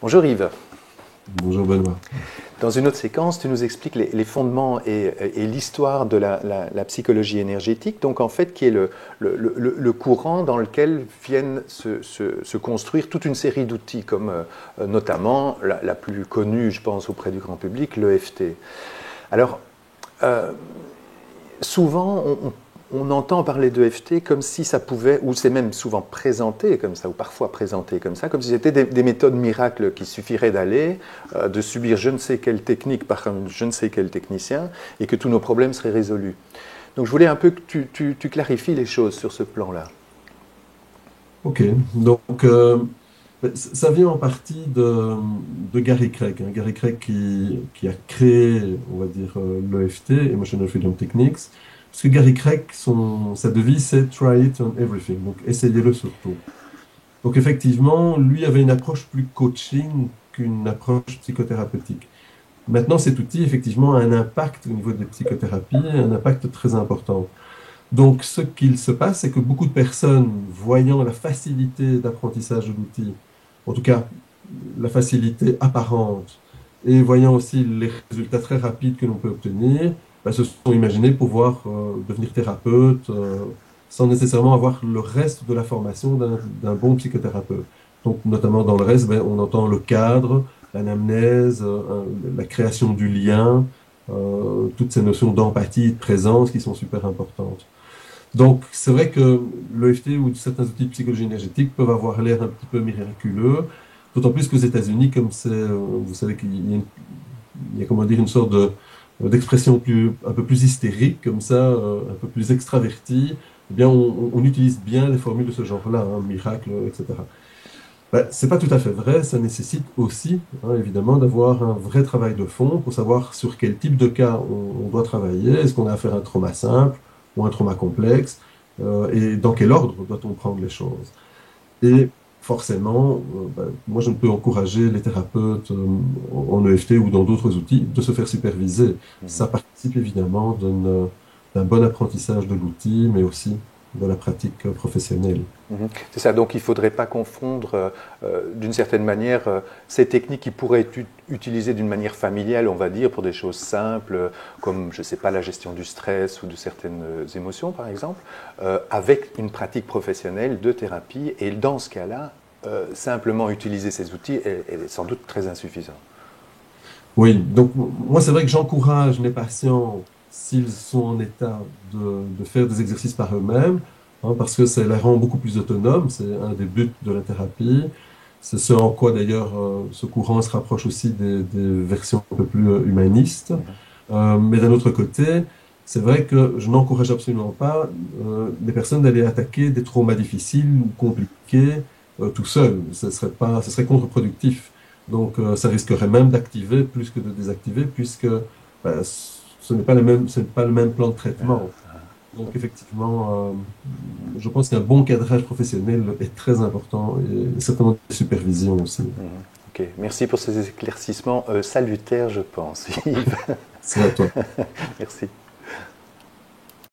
Bonjour Yves. Bonjour Benoît. Dans une autre séquence, tu nous expliques les fondements et l'histoire de la psychologie énergétique, donc en fait qui est le courant dans lequel viennent se construire toute une série d'outils, comme notamment la plus connue, je pense, auprès du grand public, l'EFT. Alors, souvent, on entend parler d'EFT comme si ça pouvait, ou c'est même souvent présenté comme ça, ou parfois présenté comme ça, comme si c'était des méthodes miracles qui suffiraient d'aller, de subir je ne sais quelle technique par je ne sais quel technicien, et que tous nos problèmes seraient résolus. Donc je voulais un peu que tu clarifies les choses sur ce plan-là. Ok, donc ça vient en partie de Gary Craig. Gary Craig qui a créé, on va dire, l'EFT, Emotional Freedom Techniques. Parce que Gary Craig, sa devise, c'est Try it on everything, donc essayez-le sur tout. Donc effectivement, lui avait une approche plus coaching qu'une approche psychothérapeutique. Maintenant, cet outil, effectivement, a un impact au niveau des psychothérapies, un impact très important. Donc, ce qu'il se passe, c'est que beaucoup de personnes, voyant la facilité d'apprentissage de l'outil, en tout cas la facilité apparente, et voyant aussi les résultats très rapides que l'on peut obtenir, se sont imaginés pouvoir devenir thérapeute sans nécessairement avoir le reste de la formation d'un bon psychothérapeute. Donc, notamment dans le reste, on entend le cadre, l'anamnèse, la création du lien, toutes ces notions d'empathie et de présence qui sont super importantes. Donc, c'est vrai que l'EFT ou certains outils de psychologie énergétique peuvent avoir l'air un petit peu miraculeux, d'autant plus qu'aux États-Unis, comme c'est, vous savez qu'il y a, il y a, comment dire, une sorte d'expression un peu plus hystérique, comme ça, un peu plus extravertie, eh bien, on utilise bien les formules de ce genre-là, hein, miracle, etc. Ben, c'est pas tout à fait vrai, ça nécessite aussi, hein, évidemment, d'avoir un vrai travail de fond pour savoir sur quel type de cas on doit travailler. Est-ce qu'on a affaire à un trauma simple ou un trauma complexe, et dans quel ordre doit-on prendre les choses. Et forcément, moi je ne peux encourager les thérapeutes en EFT ou dans d'autres outils de se faire superviser. Ça participe évidemment d'un bon apprentissage de l'outil, mais aussi de la pratique professionnelle. C'est ça, donc il ne faudrait pas confondre d'une certaine manière ces techniques qui pourraient être utilisées d'une manière familiale, on va dire, pour des choses simples, comme, je ne sais pas, la gestion du stress ou de certaines émotions, par exemple, avec une pratique professionnelle de thérapie. Et dans ce cas-là, simplement utiliser ces outils est sans doute très insuffisant. Oui, donc moi c'est vrai que j'encourage les patients, s'ils sont en état de faire des exercices par eux-mêmes, hein, parce que ça les rend beaucoup plus autonomes, c'est un des buts de la thérapie. C'est ce en quoi d'ailleurs ce courant se rapproche aussi des versions un peu plus humanistes. Mais d'un autre côté, c'est vrai que je n'encourage absolument pas les personnes d'aller attaquer des traumas difficiles ou compliqués tout seul. Ce serait contre-productif. Donc, ça risquerait même d'activer plus que de désactiver, puisque ce n'est pas ce n'est pas le même plan de traitement. Donc, effectivement, je pense qu'un bon cadrage professionnel est très important et certainement de supervision aussi. Ok, merci pour ces éclaircissements salutaires, je pense, Yves. C'est à toi. Merci.